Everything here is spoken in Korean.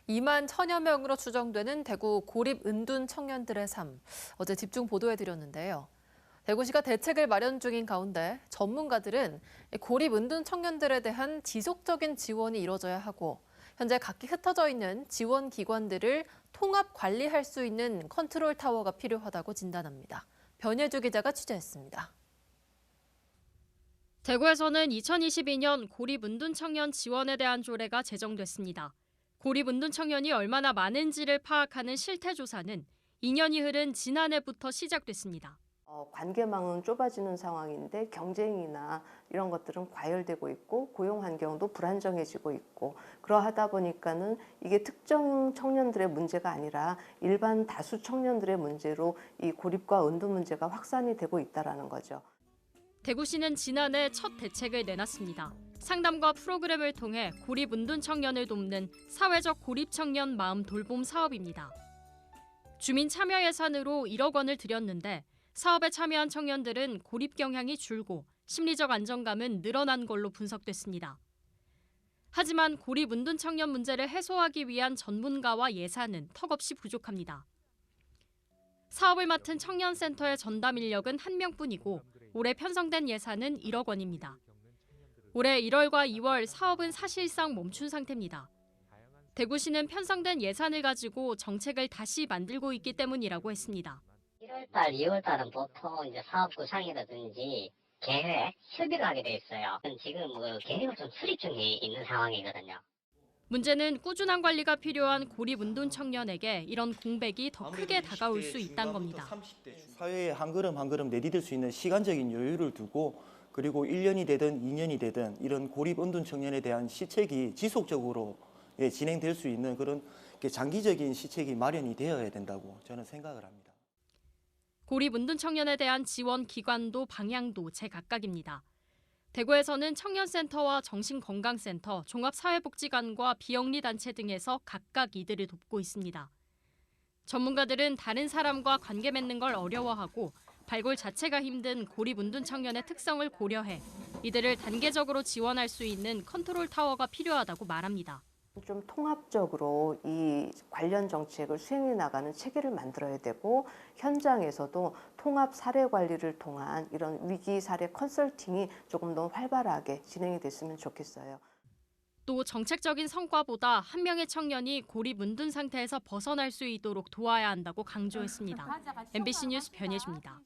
2만 천여 명으로 추정되는 대구 고립 은둔 청년들의 삶, 어제 집중 보도해드렸는데요. 대구시가 대책을 마련 중인 가운데 전문가들은 고립 은둔 청년들에 대한 지속적인 지원이 이뤄져야 하고 현재 각기 흩어져 있는 지원 기관들을 통합 관리할 수 있는 컨트롤 타워가 필요하다고 진단합니다. 변예주 기자가 취재했습니다. 대구에서는 2022년 고립 은둔 청년 지원에 대한 조례가 제정됐습니다. 고립 은둔 청년이 얼마나 많은지를 파악하는 실태조사는 2년이 흐른 지난해부터 시작됐습니다. 관계망은 좁아지는 상황인데 경쟁이나 이런 것들은 과열되고 있고 고용 환경도 불안정해지고 있고 그러하다 보니까는 이게 특정 청년들의 문제가 아니라 일반 다수 청년들의 문제로 이 고립과 은둔 문제가 확산이 되고 있다는 거죠. 대구시는 지난해 첫 대책을 내놨습니다. 상담과 프로그램을 통해 고립 은둔 청년을 돕는 사회적 고립 청년 마음 돌봄 사업입니다. 주민 참여 예산으로 1억 원을 들였는데 사업에 참여한 청년들은 고립 경향이 줄고 심리적 안정감은 늘어난 걸로 분석됐습니다. 하지만 고립 은둔 청년 문제를 해소하기 위한 전문가와 예산은 턱없이 부족합니다. 사업을 맡은 청년센터의 전담 인력은 1명뿐이고 올해 편성된 예산은 1억 원입니다. 올해 1월과 2월 사업은 사실상 멈춘 상태입니다. 대구시는 편성된 예산을 가지고 정책을 다시 만들고 있기 때문이라고 했습니다. 1월달, 2월달은 보통 이제 사업 구상이라든지 계획, 협의를 하게 돼 있어요. 지금 계획을 좀 수립 중에 있는 상황이거든요. 문제는 꾸준한 관리가 필요한 고립 은둔 청년에게 이런 공백이 더 크게 다가올 수 있다는 겁니다. 사회에 한 걸음 한 걸음 내디딜 수 있는 시간적인 여유를 두고 그리고 1년이 되든 2년이 되든 이런 고립 은둔 청년에 대한 시책이 지속적으로 진행될 수 있는 그런 장기적인 시책이 마련이 되어야 된다고 저는 생각을 합니다. 고립 은둔 청년에 대한 지원 기관도 방향도 제각각입니다. 대구에서는 청년센터와 정신건강센터, 종합사회복지관과 비영리단체 등에서 각각 이들을 돕고 있습니다. 전문가들은 다른 사람과 관계 맺는 걸 어려워하고 발굴 자체가 힘든 고립 은둔 청년의 특성을 고려해 이들을 단계적으로 지원할 수 있는 컨트롤 타워가 필요하다고 말합니다. 좀 통합적으로 이 관련 정책을 수행해 나가는 체계를 만들어야 되고 현장에서도 통합 사례 관리를 통한 이런 위기 사례 컨설팅이 조금 더 활발하게 진행이 됐으면 좋겠어요. 또 정책적인 성과보다 한 명의 청년이 고립 은둔 상태에서 벗어날 수 있도록 도와야 한다고 강조했습니다. MBC 뉴스 변예주입니다.